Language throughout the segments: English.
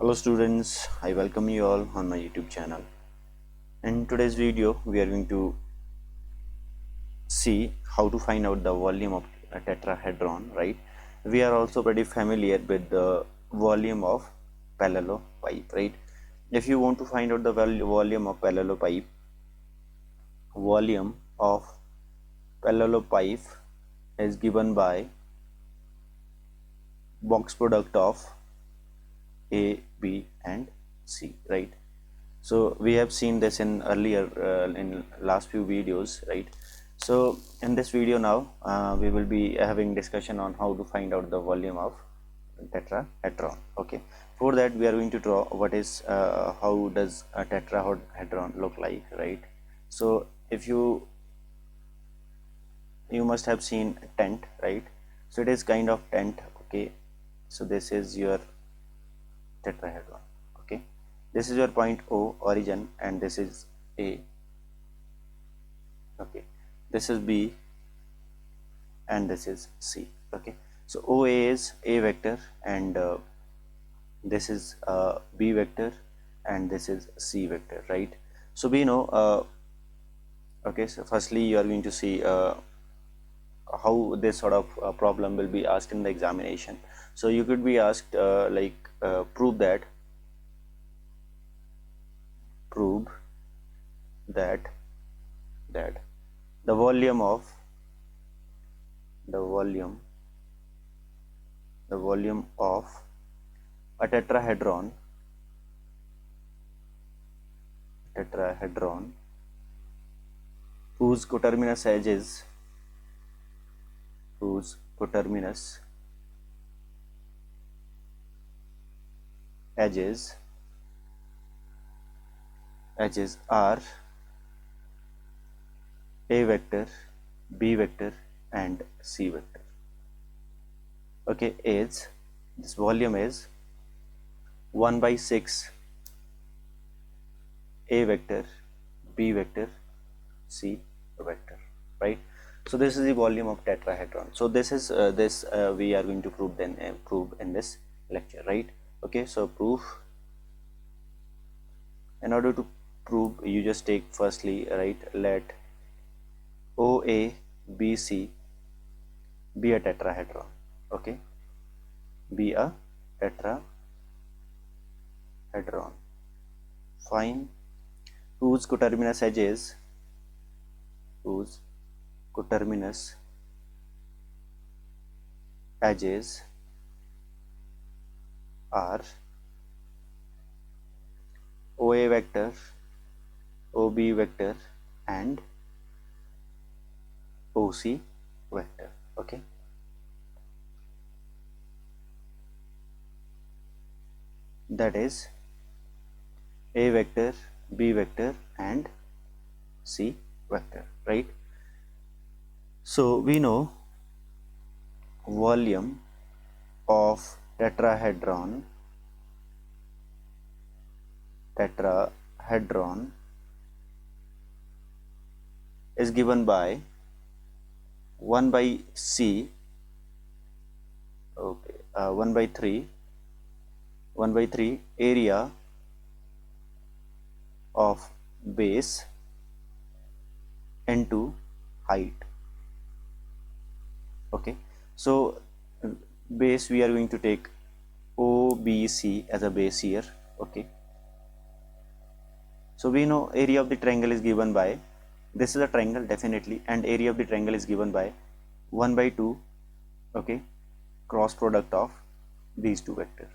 Hello students, I welcome you all on my YouTube channel. In today's video, we are going to see how to find out the volume of a tetrahedron, right? We are also pretty familiar with the volume of parallelopipe, right? If you want to find out the volume of parallelopipe is given by box product of A, B and C, right? So we have seen this in earlier in last few videos, right? So in this video now we will be having discussion on how to find out the volume of tetrahedron. Okay, for that we are going to draw what is how does a tetrahedron look like, right? So if you must have seen tent, right? So it is kind of tent. Okay, so this is your tetrahedron. Okay, this is your point O origin and this is A. Okay, this is B and this is C. Okay, so OA is A vector and this is B vector and this is C vector, right? So we know okay, so firstly you are going to see how this sort of problem will be asked in the examination. So you could be asked prove that that the volume of the volume of a tetrahedron whose coterminous edges are A vector, B vector and C vector. Okay, is this volume is 1 by 6 A vector, B vector, C vector, right? So this is the volume of tetrahedron. So this is we are going to prove in this lecture, right? Okay, so proof. In order to prove, you just take firstly, right, let OABC be a tetrahedron. Okay, be a tetrahedron. Find whose coterminous edges are OA vector, OB vector and OC vector. Okay, that is A vector, B vector and C vector, right? So we know volume of tetrahedron is given by 1 by C, okay, 1 by 3 area of base into height. Okay, so base we are going to take OBC as a base here. Okay, so we know area of the triangle is given by, this is a triangle definitely, and area of the triangle is given by 1 by 2, okay, cross product of these two vectors.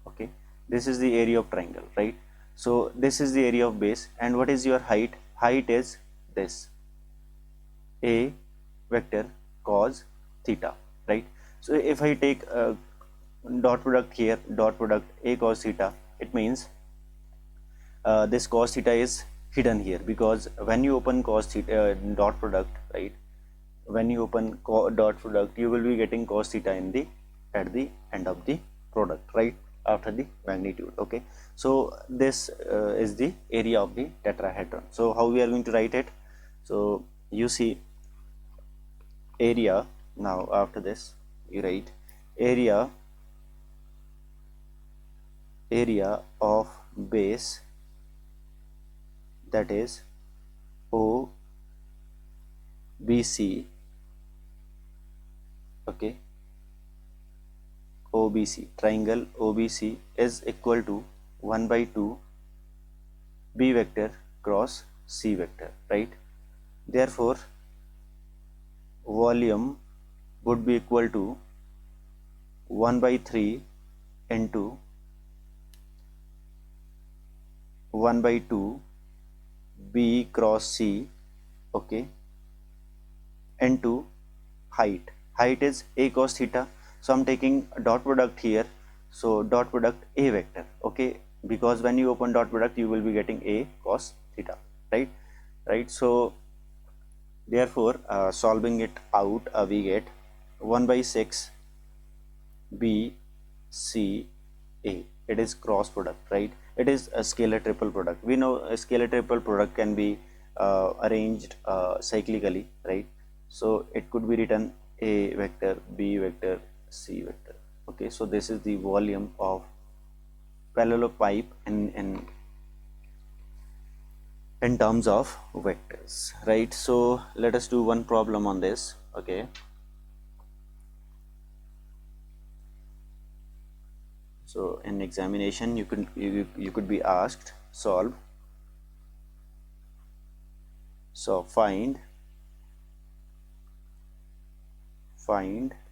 Okay, this is the area of triangle, right? So this is the area of base, and what is your height? Height is this A vector cos theta, right? So if I take a dot product here, dot product A cos theta, it means this cos theta is hidden here, because when you open cos theta dot product, right, when you open dot product, you will be getting cos theta in the at the end of the product, right, after the magnitude. Okay, so this is the area of the tetrahedron. So how we are going to write it? So you see area, now after this you write area area of base, that is OBC, okay, OBC, triangle OBC is equal to 1 by 2 B vector cross C vector, right? Therefore, volume would be equal to 1 by 3 into 1 by 2 B cross C, okay, into height. Height is A cos theta. So I'm taking a dot product here. So dot product A vector, okay, because when you open dot product you will be getting A cos theta, right? So therefore solving it out, we get 1 by 6 B C A. It is cross product, right? It is a scalar triple product. We know a scalar triple product can be arranged cyclically, right? So it could be written A vector, B vector, C vector. Okay, so this is the volume of parallelopipe in terms of vectors, right? So let us do one problem on this. Okay, so in examination you could be asked solve. So find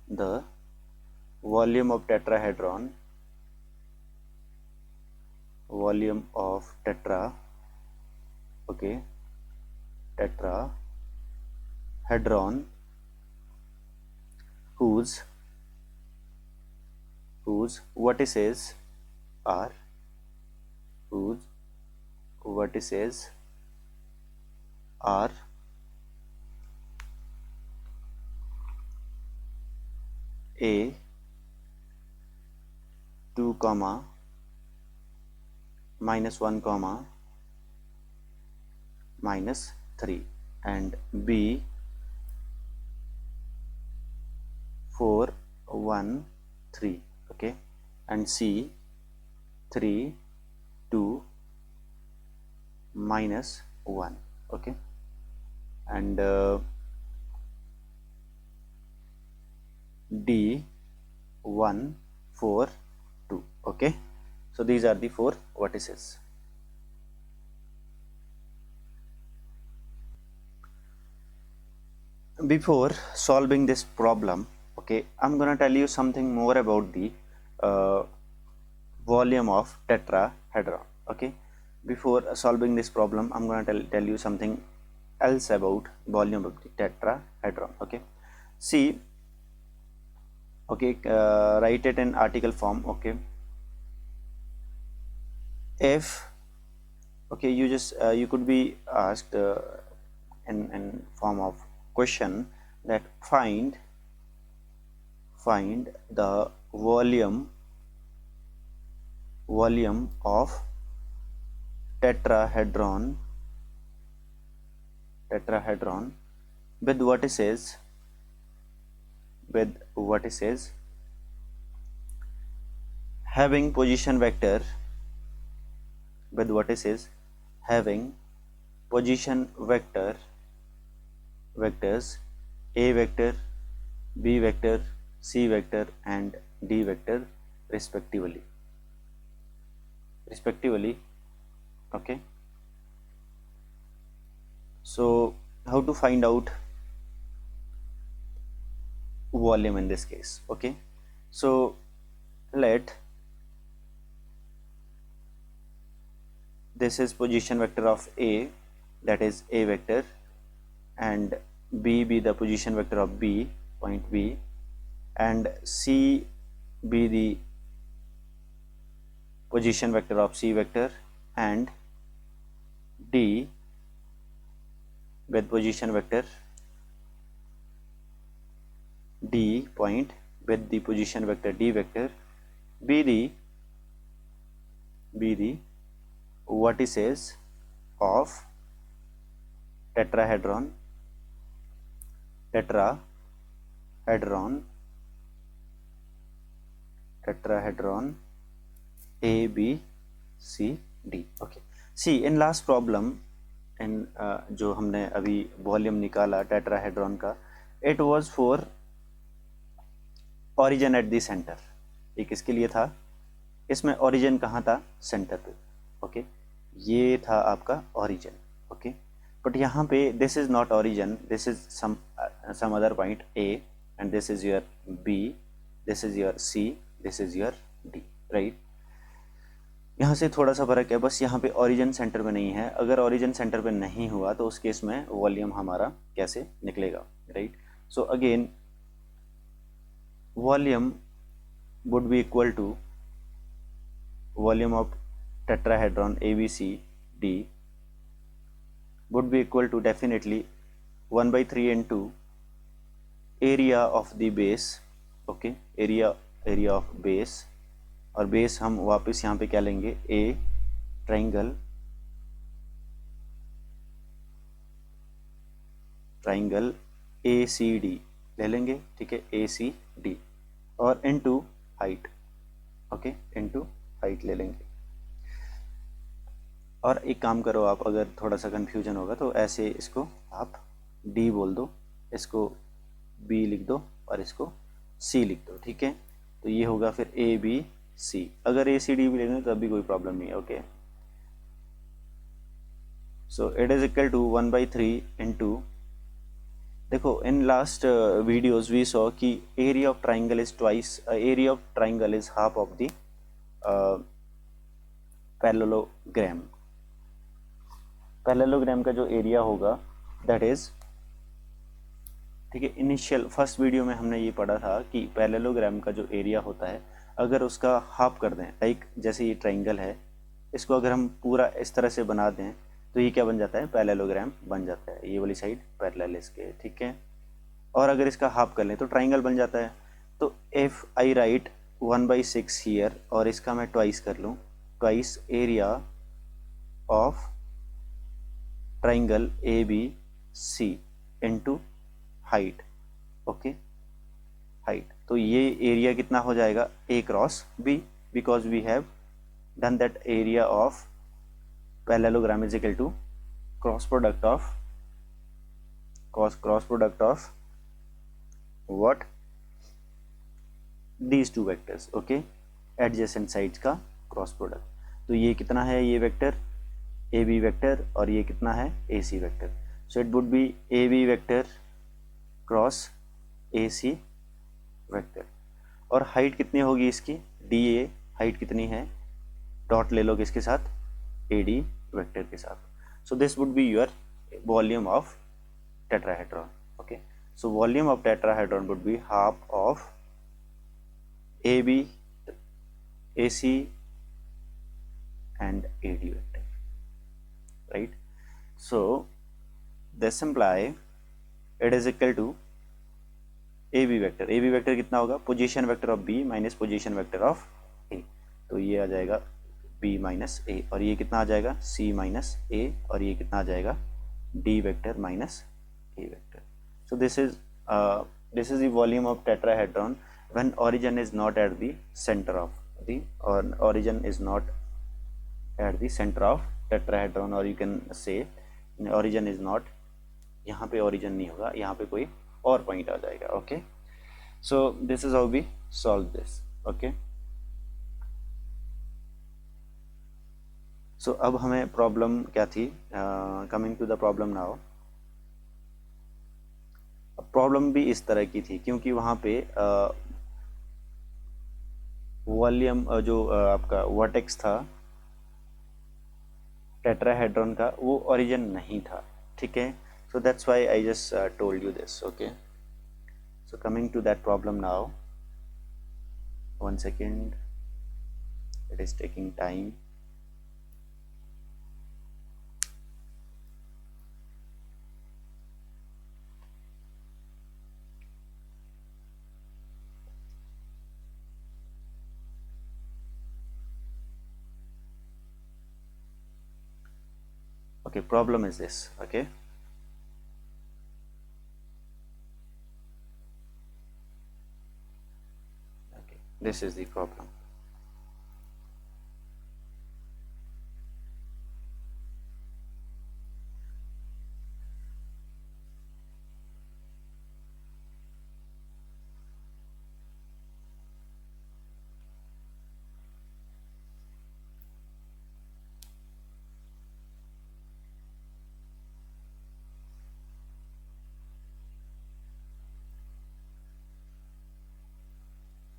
the volume of tetrahedron, okay, tetrahedron whose vertices are whose vertices are A 2 comma -1 comma -3 and B 4 1 3, okay, and C 3 2 -1, okay, and D 1 4 2, okay. So these are the 4 vertices. Before solving this problem, okay, I'm gonna tell you something more about the uh, volume of tetrahedron. Okay, before solving this problem I'm going to tell you something else about volume of the tetrahedron. Okay, see, okay, write it in article form. Okay, if, okay, you just you could be asked in form of question that find the volume of tetrahedron with vertices having position vector with vertices having position vectors A vector, B vector, C vector and D vector respectively. Okay, so how to find out volume in this case? Okay, so let this is position vector of A, that is A vector, and B be the position vector of B, point B, and C be the position vector of C vector, and D with position vector D point with the position vector D vector be the vertices of tetrahedron A, B, C, D. Okay. See, in last problem, in जो हमने अभी volume निकाला tetrahedron का, it was for origin at the center. ये किसके लिए था? इसमें origin कहाँ था? सेंटर पे. ओके, ये था आपका origin. ओके, बट यहाँ पे this is not origin, this is some other point A, and this is your B, this is your C, this is your D, right? यहाँ से थोड़ा सा फर्क है, बस यहाँ पे ओरिजिन सेंटर पे नहीं है. अगर ओरिजिन सेंटर पे नहीं हुआ तो उस केस में वॉल्यूम हमारा कैसे निकलेगा, right? So again volume would be equal to volume of tetrahedron ABCD would be equal to definitely 1/3 into area of the base. Okay, area of base, और बेस हम वापस यहाँ पे क्या लेंगे? A ट्राइंगल ACD ले लेंगे, ठीक है, ACD, और into height. Okay, into height ले लेंगे. और एक काम करो आप, अगर थोड़ा सा कन्फ्यूजन होगा तो ऐसे इसको आप D बोल दो, इसको B लिख दो और इसको C लिख दो, ठीक है? तो ये होगा फिर ABC. अगर ACD भी लेंगे तो अभी कोई प्रॉब्लम नहीं है. Okay, so it is equal to 1/3 into, देखो in last videos we saw कि area of triangle is twice, area of triangle is half of the parallelogram. Parallelogram का जो एरिया होगा दैट इज, ठीक है, इनिशियल फर्स्ट वीडियो में हमने ये पढ़ा था कि पैरेललोग्राम का जो एरिया होता है अगर उसका हाफ कर दें, लाइक जैसे ये ट्राइंगल है, इसको अगर हम पूरा इस तरह से बना दें तो ये क्या बन जाता है? पैरेललोग्राम बन जाता है. ये वाली साइड पैरेलल इसके, ठीक है, और अगर इसका हाफ कर लें तो ट्राइंगल बन जाता है. तो इफ आई राइट 1/6 हियर और इसका मैं ट्वाइस कर लूँ, twice area of triangle ABC into height. Okay, height, तो ये एरिया कितना हो जाएगा? A cross B, because we have done that area of parallelogram is equal to cross product of what? these two vectors. Okay, adjacent sides का cross product. तो ये कितना है? ये वेक्टर AB वेक्टर, और ये कितना है? AC vector. So it would be AB vector cross AC vector. और हाइट कितनी होगी इसकी? DA. हाइट कितनी है? डॉट ले लो किसके साथ? AD वेक्टर के साथ. So this would be your volume of tetrahedron. Okay, so volume of tetrahedron would be half of AB, AC and AD vector, right? So this imply it is equal to AB vector. AB vector कितना होगा? Position vector of B minus position vector of A. तो ये आ जाएगा B minus A, और ये कितना आ जाएगा? C minus A, और ये कितना आ जाएगा? D vector minus A vector. So this is the volume of tetrahedron when origin is not at the center of the, or origin is not at the center of tetrahedron, or you can say origin is not, यहाँ पे origin नहीं होगा, यहाँ पे कोई और point आ जाएगा. Okay, so this is how we solve this. Okay, so अब हमें problem क्या थी? Coming to the problem now. Problem भी इस तरह की थी क्योंकि वहाँ पे वॉल्यूम जो आपका वर्टेक्स था टेट्राहेड्रॉन का, वो ओरिजिन नहीं था, ठीक है. So that's why I just told you this. Okay, so coming to that problem now, 1 second, it is taking time. Okay, problem is this. Okay, this is the problem.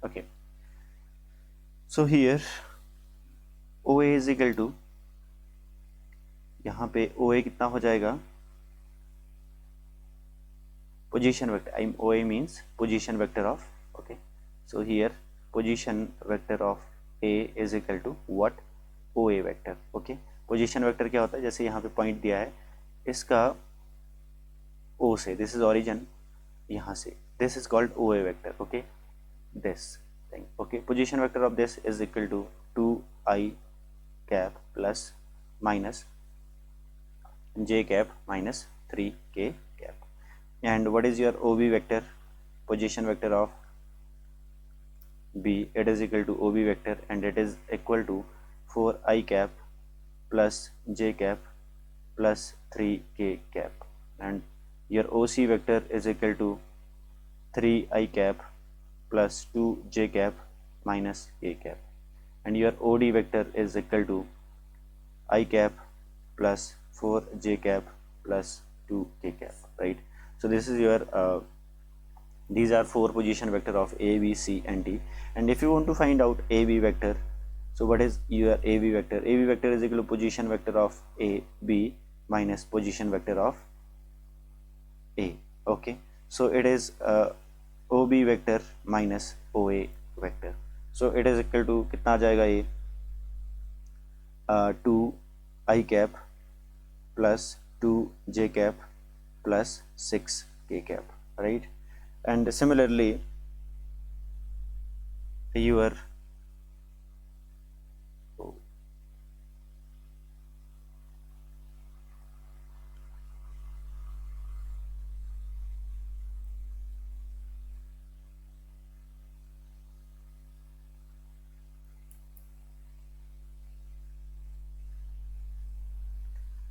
Okay, so here OA is equal to, यहाँ पे OA कितना हो जाएगा, position vector. OA means position vector of, okay, so here position vector of A is equal to what, OA vector. okay, position vector क्या होता है, जैसे यहाँ पे पॉइंट दिया है, इसका O से, दिस इज ऑरिजिन, यहाँ से, this is called OA vector. okay, this thing. okay, position vector of this is equal to 2I cap plus minus j cap minus 3k cap. And what is your OB vector, position vector of B? It is equal to OB vector, and it is equal to 4I cap plus j cap plus 3k cap. And your OC vector is equal to 3I cap plus 2j cap minus k cap. And your OD vector is equal to I cap plus 4j cap plus 2k cap, right? So this is your these are four position vector of A, B, C and D. And if you want to find out AB vector, so what is your AB vector? AB vector is equal to position vector of A, B minus position vector of A. okay, so it is OB vector minus OA vector. so it is equal to कितना आ जाएगा ये, 2I cap plus 2j cap plus 6k cap, right? And similarly your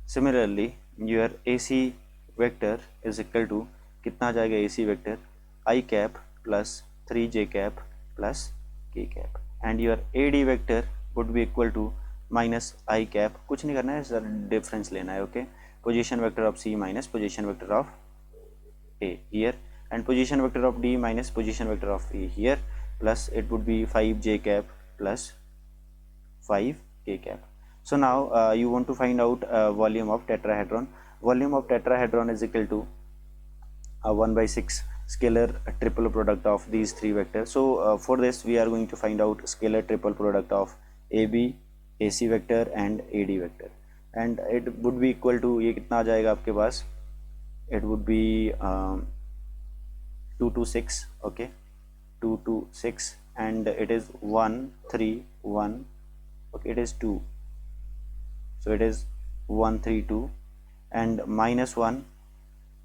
similarly your AC vector is equal to कितना आ जाएगा AC vector, I cap plus 3j cap plus k cap. and your AD vector would be equal to minus I cap, कुछ नहीं करना है sir, difference लेना है. okay, position vector of C minus position vector of A here, and position vector of D minus position vector of E here, plus it would be 5j cap plus 5k cap. So now you want to find out volume of tetrahedron. Volume of tetrahedron is equal to 1 by 6 scalar triple product of these three vectors. So for this we are going to find out scalar triple product of AB, AC vector and AD vector, and it would be equal to, ये कितना आ जाएगा आपके पास, it would be 2 to 6, okay, 2 to 6, and it is 1 3 1, okay, it is 2, so it is 1 3 2, and minus 1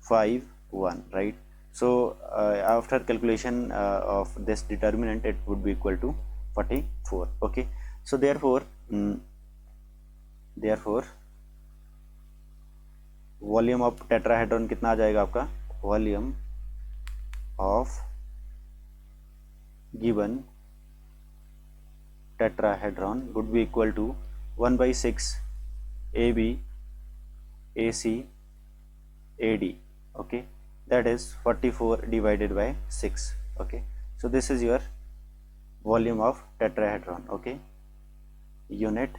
5 1, right? So after calculation of this determinant, it would be equal to 44. okay, so therefore volume of tetrahedron कितना आ जाएगा आपका, volume of given tetrahedron would be equal to 1 by 6 AB, AC, AD, okay, that is 44 divided by 6. okay, so this is your volume of tetrahedron, okay, unit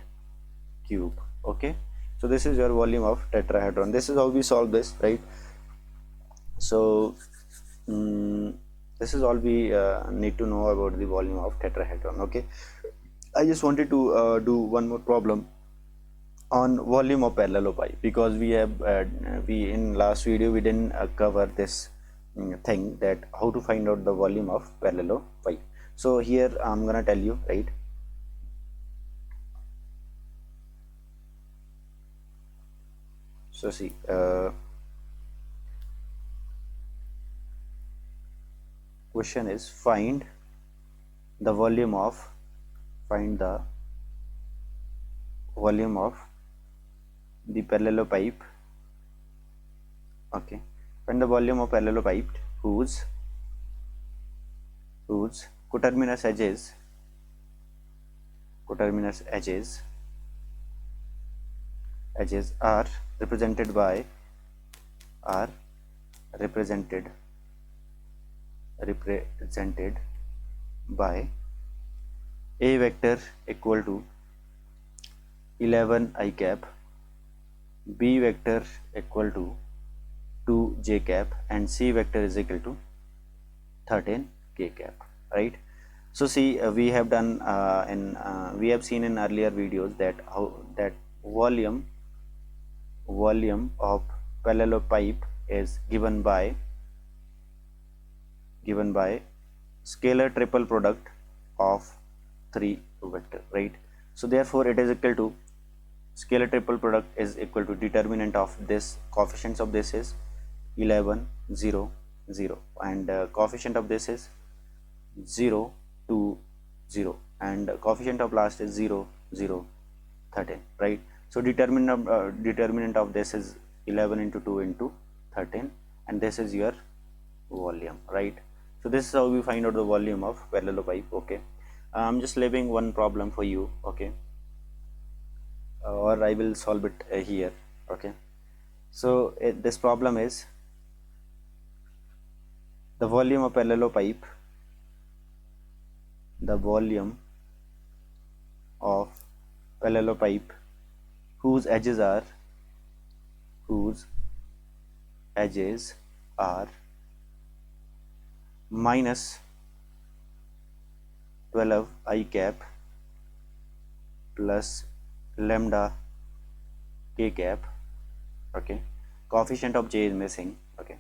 cube. okay, so this is your volume of tetrahedron. This is how we solve this, right? So this is all we need to know about the volume of tetrahedron. okay, I just wanted to do one more problem on volume of parallelopipe, because we have we in last video we didn't cover this thing, that how to find out the volume of parallelopipe. So here I'm gonna tell you, right? So see, question is find the volume of the parallelopipe. okay, find the volume of parallelopipe whose coterminous edges are represented by by A vector equal to 11 I cap, B vector equal to 2 j cap, and C vector is equal to 13 k cap, right? So see, we have done we have seen in earlier videos that how that volume of parallelopipe is given by scalar triple product of three vector, right? So therefore it is equal to scalar triple product is equal to determinant of this, coefficients of this is 11 0 0, and coefficient of this is 0 2 0, and coefficient of last is 0 0 13, right? So determinant of this is 11 into 2 into 13, and this is your volume, right? So this is how we find out the volume of parallelopipe. Okay, I'm just leaving one problem for you, okay, or I will solve it here. Okay, so this problem is the volume of parallelopipe, the volume of parallelopipe whose edges are whose edges are minus 12 I cap plus lambda k cap. Okay, coefficient of j is missing. Okay,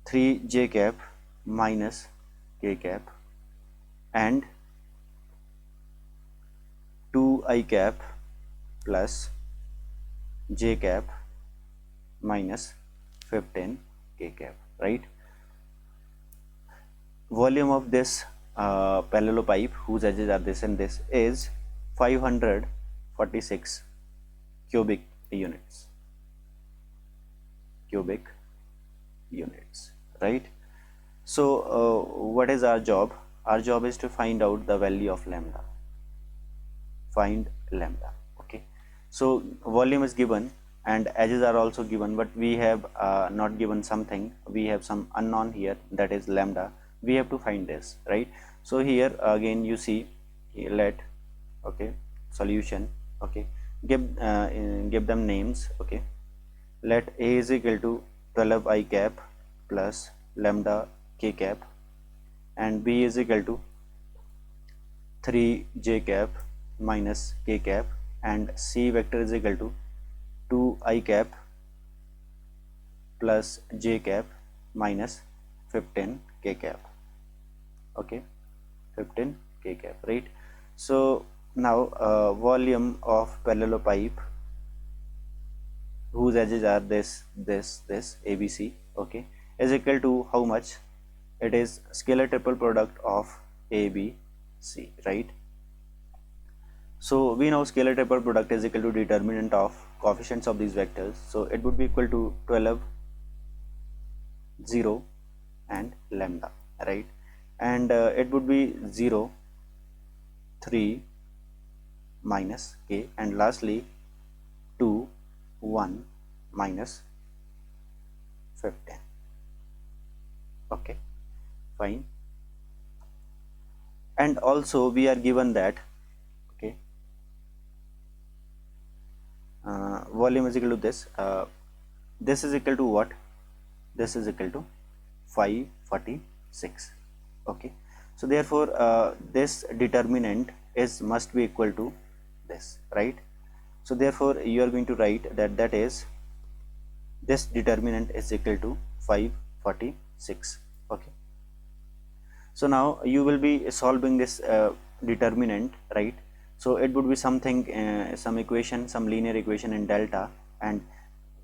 3 j cap minus k cap and 2 I cap plus j cap minus 15 k cap, right? Volume of this parallelopipe whose edges are this and this is 546 cubic units, right? So what is our job? Our job is to find out the value of lambda. Find lambda. Okay, so volume is given and edges are also given, but we have not given something. We have some unknown here, that is lambda. We have to find this, right? So here again you see, let, okay, solution, okay, give them names. Okay, let A is equal to 12 I cap plus lambda k cap, and B is equal to 3 j cap minus k cap, and C vector is equal to 2 I cap plus j cap minus 15 k cap. Okay, 15 k cap, right? So now volume of parallelopipe whose edges are this ABC, okay, is equal to how much? It is scalar triple product of ABC, right? So we know scalar triple product is equal to determinant of coefficients of these vectors, so it would be equal to 12 0 and lambda, right? And it would be 0 3 minus k, and lastly 2 1 minus 15. Okay, fine. And also we are given that, okay, volume is equal to this is equal to what? This is equal to 546. Okay, so therefore this determinant is must be equal to this, right? So therefore you are going to write that is this determinant is equal to 546. Okay, so now you will be solving this determinant, right? So it would be something some equation, some linear equation in delta, and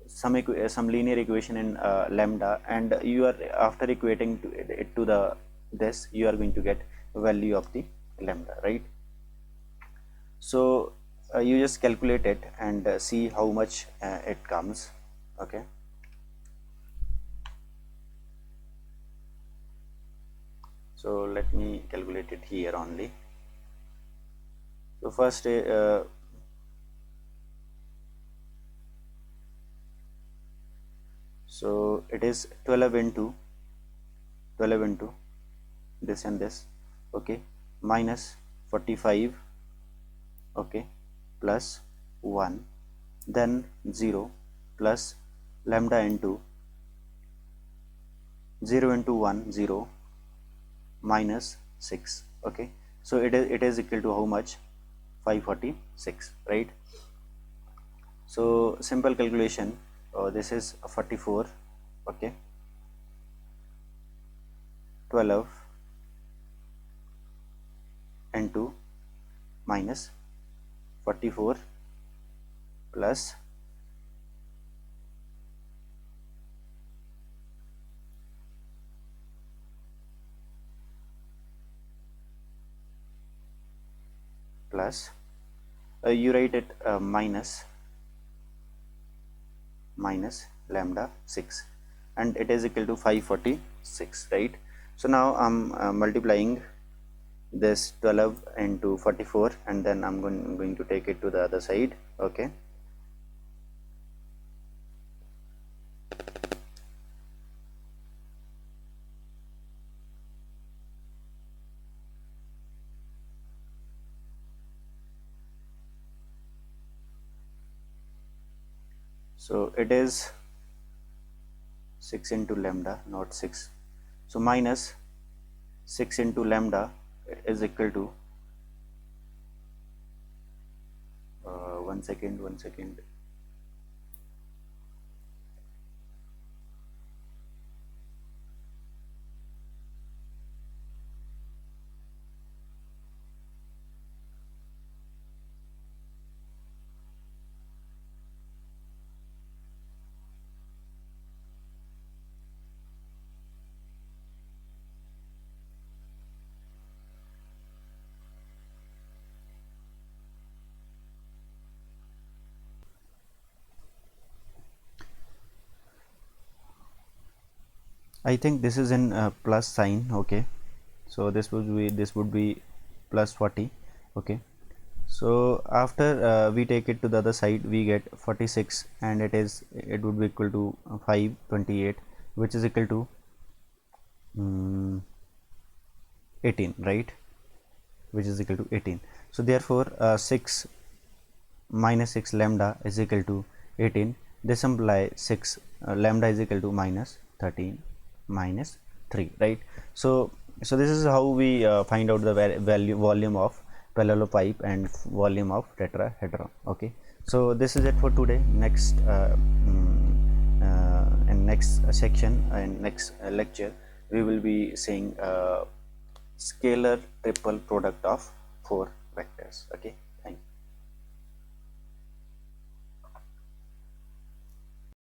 some linear equation in lambda, and you are after equating it to the this, you are going to get value of the lambda, right? So you just calculate it and see how much it comes. Okay, so let me calculate it here only. So first so it is 12 into this and this, okay, minus 45, okay, plus 1, then 0 plus lambda into 0 into 1 0 minus 6, okay. So it is equal to how much? 546, right? So simple calculation, this is 44, okay, 12 into minus 44 plus you write it minus lambda 6, and it is equal to 546, right? So now I'm multiplying this 12 into 44, and then I'm going to take it to the other side, okay. So it is 6 into lambda, not 6. So minus 6 into lambda is equal to 1 second, 1 second. I think this is in plus sign, okay. So this would be plus 40, okay. So after we take it to the other side, we get 46, and it would be equal to 528, which is equal to 18, right? Which is equal to 18. So therefore 6 minus 6 lambda is equal to 18. This implies 6 lambda is equal to minus 13 minus 3, right? So this is how we find out the volume of parallel pipe and volume of tetrahedron, okay. So this is it for today. Next in next section, in next lecture, we will be seeing scalar triple product of 4 vectors, okay.